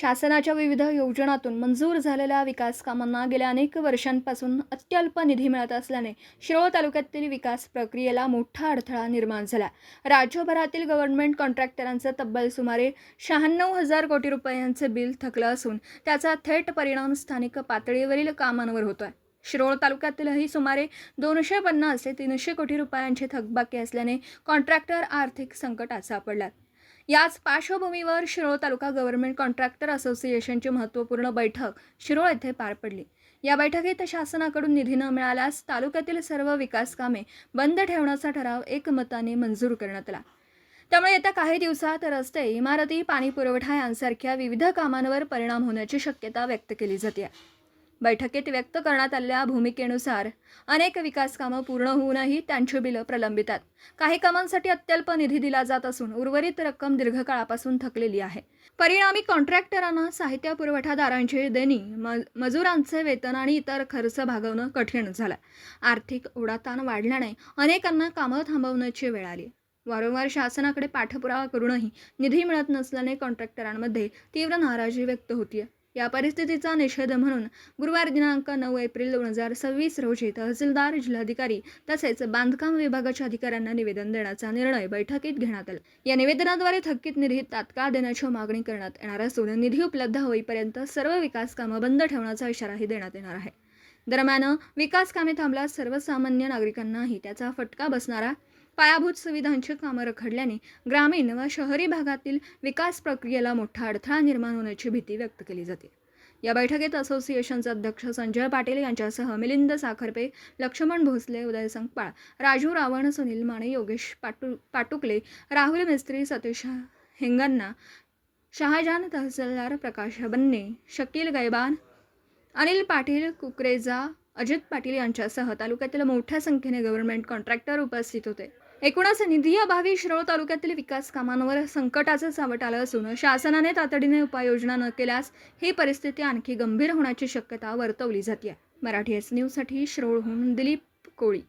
शासनाच्या विविध योजनांतून मंजूर झालेल्या विकास कामांना गेल्या अनेक वर्षांपासून अत्यल्प निधी मिळत असल्याने शिरोळ तालुक्यातील विकास प्रक्रियेला मोठा अडथळा निर्माण झाला. राज्यभरातील गव्हर्नमेंट कॉन्ट्रॅक्टरांचं तब्बल सुमारे 96,000 कोटी रुपयांचे बिल थकलं असून त्याचा थेट परिणाम स्थानिक पातळीवरील कामांवर होतोय. शिरोळ तालुक्यातीलही सुमारे 250 ते 300 कोटी रुपयांचे थकबाकी असल्याने कॉन्ट्रॅक्टर आर्थिक संकटात सापडलात. याच पार्श्वभूमीवर शिरोळ तालुका गव्हर्नमेंट कॉन्ट्रॅक्टर असोसिएशनची महत्त्वपूर्ण बैठक शिरोळ येथे पार पडली. या बैठकीत शासनाकडून निधी न मिळाल्यास तालुक्यातील सर्व विकास कामे बंद ठेवण्याचा ठराव एकमताने मंजूर करण्यात आला. त्यामुळे येत्या काही दिवसात रस्ते, इमारती, पाणी पुरवठा यांसारख्या विविध कामांवर परिणाम होण्याची शक्यता व्यक्त केली जाते. बैठकीत व्यक्त करण्यात आलेल्या भूमिकेनुसार अनेक विकास कामं पूर्ण होऊनही त्यांची बिलं प्रलंबित आहेत. काही कामांसाठी अत्यल्प निधी दिला जात असून उर्वरित रक्कम दीर्घकाळापासून थकलेली आहे. परिणामी कॉन्ट्रॅक्टरांना साहित्य पुरवठादारांची देणी, मजुरांचे वेतन आणि इतर खर्च भागवणं कठीण झालं. आर्थिक ओढाताण वाढल्याने अनेकांना कामं थांबवण्याची वेळ आली. वारंवार शासनाकडे पाठपुरावा करूनही निधी मिळत नसल्याने कॉन्ट्रॅक्टरांमध्ये तीव्र नाराजी व्यक्त होतीये. या परिस्थितीचा निषेध म्हणून गुरुवार दिनांक 9 एप्रिल 2026 रोजी तहसीलदार, जिल्हाधिकारी तसेच बांधकाम विभागाच्या अधिकाऱ्यांना निवेदन देण्याचा निर्णय बैठकीत घेण्यात आला. या निवेदनाद्वारे थकीत निधी तात्काळ देण्याची मागणी करण्यात येणार असून निधी उपलब्ध होईपर्यंत सर्व विकास कामं बंद ठेवण्याचा इशाराही देण्यात येणार आहे. दरम्यान विकास कामे थांबल्यास सर्वसामान्य नागरिकांनाही त्याचा फटका बसणारा पायाभूत सुविधांची कामं रखडल्याने ग्रामीण व शहरी भागातील विकास प्रक्रियेला मोठा अडथळा निर्माण होण्याची भीती व्यक्त केली जाते. या बैठकीत असोसिएशनचे अध्यक्ष संजय पाटील यांच्यासह मिलिंद साखरपे, लक्ष्मण भोसले, उदय संकपाळ, राजू रावण, सुनील माने, योगेश पाटुकले, राहुल मिस्त्री, सतीश हेंगन्ना, शहाजान तहसीलदार, प्रकाश बन्ने, शकील गैबान, अनिल पाटील, कुकरेजा, अजित पाटील यांच्यासह तालुक्यातील मोठ्या संख्येने गव्हर्नमेंट कॉन्ट्रॅक्टर उपस्थित होते. एकूणच निधी अभावी शिरोळ तालुक्यातील विकास कामांवर संकटाचं सावट आलं असून शासनाने तातडीने उपाययोजना न केल्यास ही परिस्थिती आणखी गंभीर होण्याची शक्यता वर्तवली जाते. मराठी एस न्यूजसाठी शिरोळहून दिलीप कोळी.